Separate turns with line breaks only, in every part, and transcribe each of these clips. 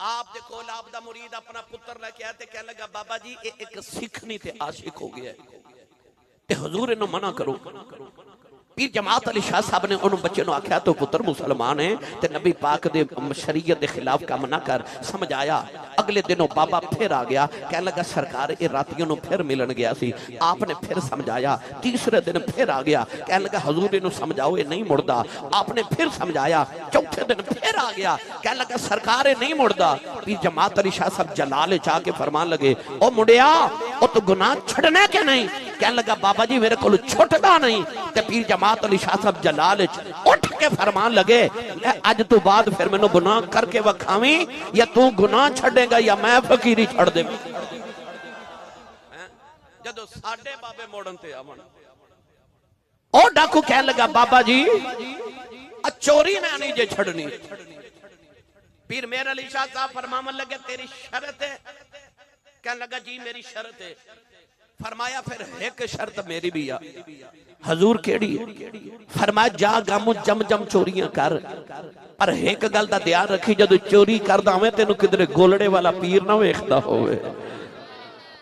آپ دے کول آپ دا مرید اپنا پتر لے کے آتے کہنے لگا بابا جی ایک سکھ نہیں تے عاشق ہو گیا ہے تے حضور انہوں منع کرو. پیر جماعت علی شاہ صاحب نے انہوں بچے نو آکھیا تو پتر مسلمان ہیں تے نبی پاک دے شریعت دے خلاف کام نہ کر. سمجھ آیا. اگلے دنوں بابا پھر آ گیا کہنے لگا سرکار اے راتیوں نو پھر ملن گیا سی. آپ نے پھر سمجھایا. تیسرے دن پھر آ گیا کہنے لگا حضور انہوں سمجھاؤ اے نہیں مڑدا. آپ نے پھر سمجھایا. چوتھے دن پھر آ گیا کہنے لگا سرکار اے نہیں مڑدا. پیر جماعت علی شاہ صاحب جلال چاہ کے فرمان لگے او مڑیا او تو گناہ چھڑنے کے نہیں. کہنے لگا بابا جی میرے کو چھٹدا نہیں. تے پیر جماعت علی شاہ صاحب جلال اٹھ کے فرمان لگے اج تو بعد پھر میں نے گناہ کر کے وکھاویں یا تو گناہ چھڑے گا یا میں فقیری چھڑ دے. جدو ساڑھے بابے موڑن تے آمن او ڈاکو کہنے لگا بابا جی چوری میں نہیں جے چھڑنی. پیر میرے علی شاہ صاحب فرمامن لگے تیری شرط ہے. کہنے لگا جی میری شرط ہے. فرمایا پھر ایک شرط میری بھی. حضور کیڑی ہے؟ فرمایا جا گامو جم جم چوریاں کر پر ایک گل دا دھیان رکھی جدو چوری کر دا ہوئے تینوں کدھر گولڑے والا پیر نہ ویکھدا ہوئے.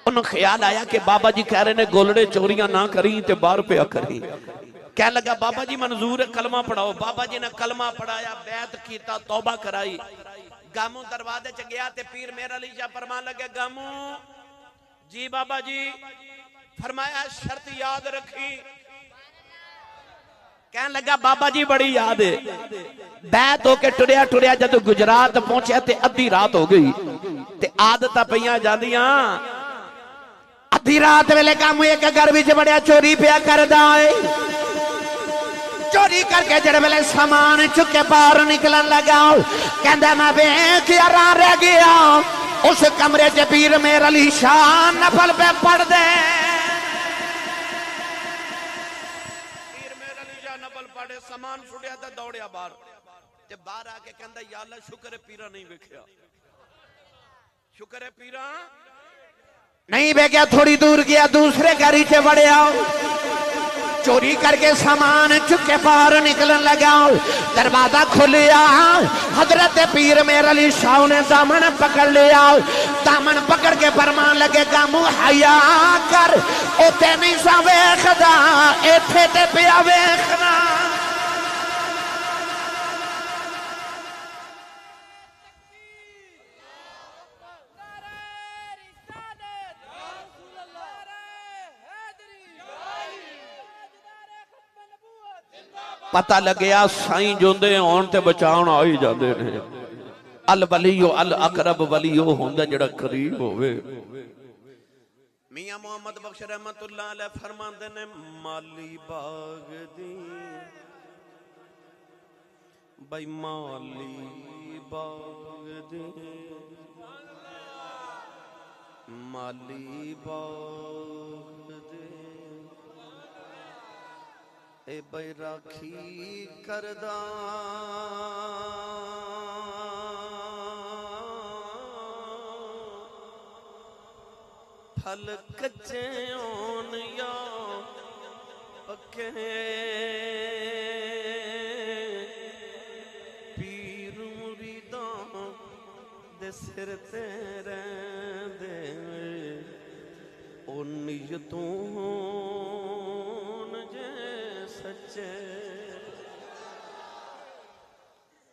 انہوں خیال آیا کہ بابا جی کہہ رہے نے گولڑے چوریاں نہ کریں تے بار پہ کریں. کہہ لگا بابا جی منظور کلمہ پڑھاؤ. بابا جی نے کلمہ پڑھایا بیعت کیتا توبہ کرائی. گامو دروازے چ گیا تے پیر میرا علی شاہ فرمان لگے گامو جی بابا جی. فرمایا شرط یاد رکھی. کہنے لگا بابا جی بڑی یاد ہے. بیعت ہو کے ٹریا ٹریا جدو گجرات پہنچے تے ادھی رات ہو گئی تے عادتاں پیاں جاندیاں. ادھی رات ویلے کام ایک گھر وچ بڑیا چوری پیا کردا ہے. چوری کر کے جڑے ویلے سامان چکے باہر نکلن لگا کہندا میں ویکھ حیران رہ گیا. اس کمرے چ پیر میرا علی شاہ نفل پہ پڑھ دے. سامان چھڑیا تھا دوڑیا باہر تے باہر آ کے کہندا یا اللہ شکر ہے پیرا نہیں ویکھیا. شکر ہے پیرا نہیں ویکھیا. تھوڑی دور گیا دوسرے گھر چ وڑیا چوری کر کے سامان چکے باہر نکلن لگا. دروازہ کھلیا حضرت پیر میرا علی شاہ نے دامن پکڑ لیا. دامن پکڑ کے فرمان لگے گامو حیا کر اوتے نہیں سا ویکھدا ایتھے تے پیا ویکھنا. پتہ لگیا سائیں جوندے ہون تے بچاؤن آئی جاندے نے. الولیو الاقرب ولیو ہوندہ جڑا قریب ہوئے. میاں محمد بخش رحمت اللہ علیہ فرماندے نے مالی باغ دی بھائی مالی باغ دی مالی باغ دی اے بھائی راکھی کردہ پھل کچے ہون یا پکے پیر مریداں دے سر تے رہندے او نیتوں ہون جے سچے.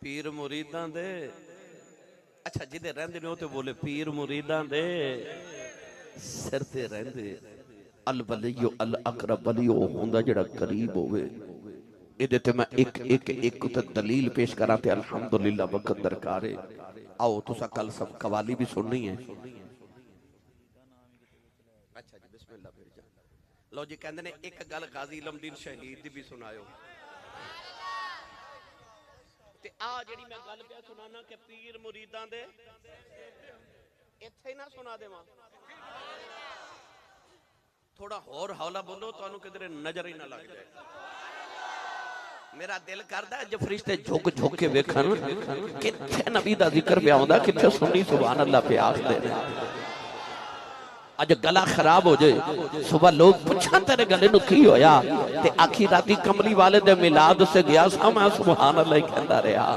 پیر مریداں دے اچھا جدے رہندے نے ہوتے بولے پیر مریداں دے سر تے رہندے. الولیو الاقرب ولیو ہوندہ جڑا قریب ہوئے. ایدے تے میں ایک دلیل پیش کرا تے الحمدللہ وقت درکارے. آؤ تو سا کل سب قوالی بھی سننی ہے. اچھا جی بسم اللہ پھر جا لو جی کہندے نے ایک گل غازی علم دین شہید دی بھی سنایو. تے آ جڑی میں گل پہ سنانا کہ پیر مریداں دے ایتھے ہی نہ سنا دے ماں تھوڑا اور حوالہ بولو تو انہوں کدھر نظر ہی نہ لگ جائے. میرا دل کردا ہے جو فرشتے جھک جھک کے ویکھن کتھے نبی دا ذکر پہ آوندا کتھے سنی سبحان اللہ پہ آخ دے رہے. اج گلا خراب ہو جائے صبح لوگ پوچھا تیرے گلے نو کی ہویا تے آکھی راتی کملی والے دے میلاد سے گیا سا میں سبحان اللہ ہی کہندا رہا.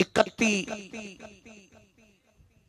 31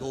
2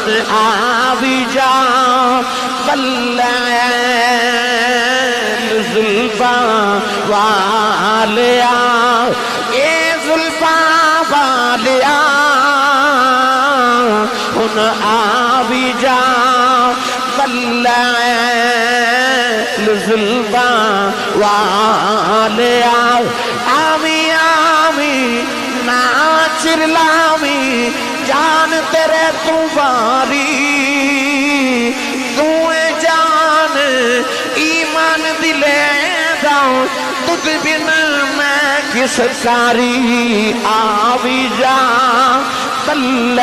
ہن آوی جا بلے زلفاں والیا اے زلفاں والیا ہن آوی جا بلے زلفاں والیا آمی آمی ناچر لامی جان تیرے تو باری دوئے جان ایمان دلے داؤں تجھ بن میں کس کاری آوی جا بلیل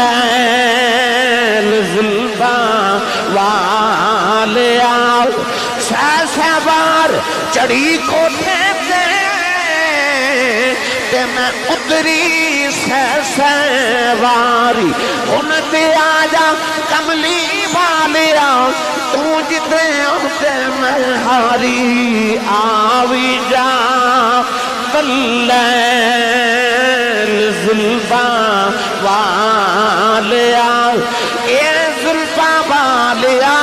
زلفاں والیا سہ بار چڑھی کوٹھے تے میں اتری سہ واری ان تے آجا کملی والیا تو جتے ہوتے میں ہاری آوی جا بلیل زلفاں والیا اے زلفاں والیا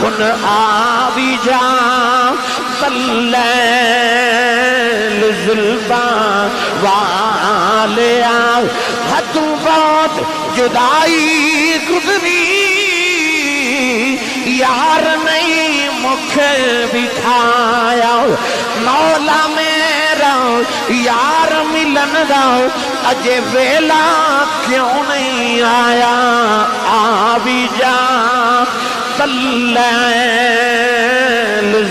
ہن آوی جا بلیل زلفاں والیا حدوں بہت جدائی گزری یار نہیں مکھ بٹھایا مولا میرا یار ملن دا اجے ویلا کیوں نہیں آیا آوی جا بلیل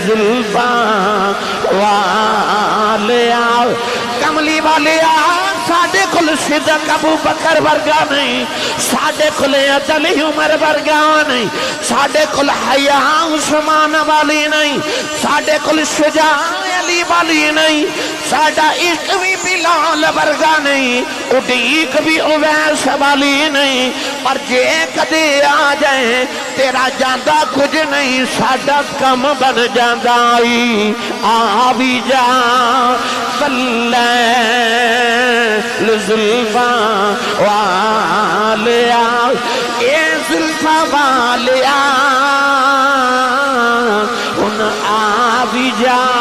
زلفاں والیا کملی والیا ساڑھے کل صدق ابو بکر ورگا نہیں ساڑھے کل عدل عمر ورگا نہیں ساڑھے کل حیا عثمان والی نہیں ساڑھے کل شجاع علی والی نہیں ساڑھا عشق بھی بلال ورگا نہیں اڈیق بھی اویس والی نہیں پر جے کدے آ جائیں تیرا جاندہ کچھ نہیں ساڑھا کم بن جاندائی آوی جا بلیل زلفاں والیا اے زلفاں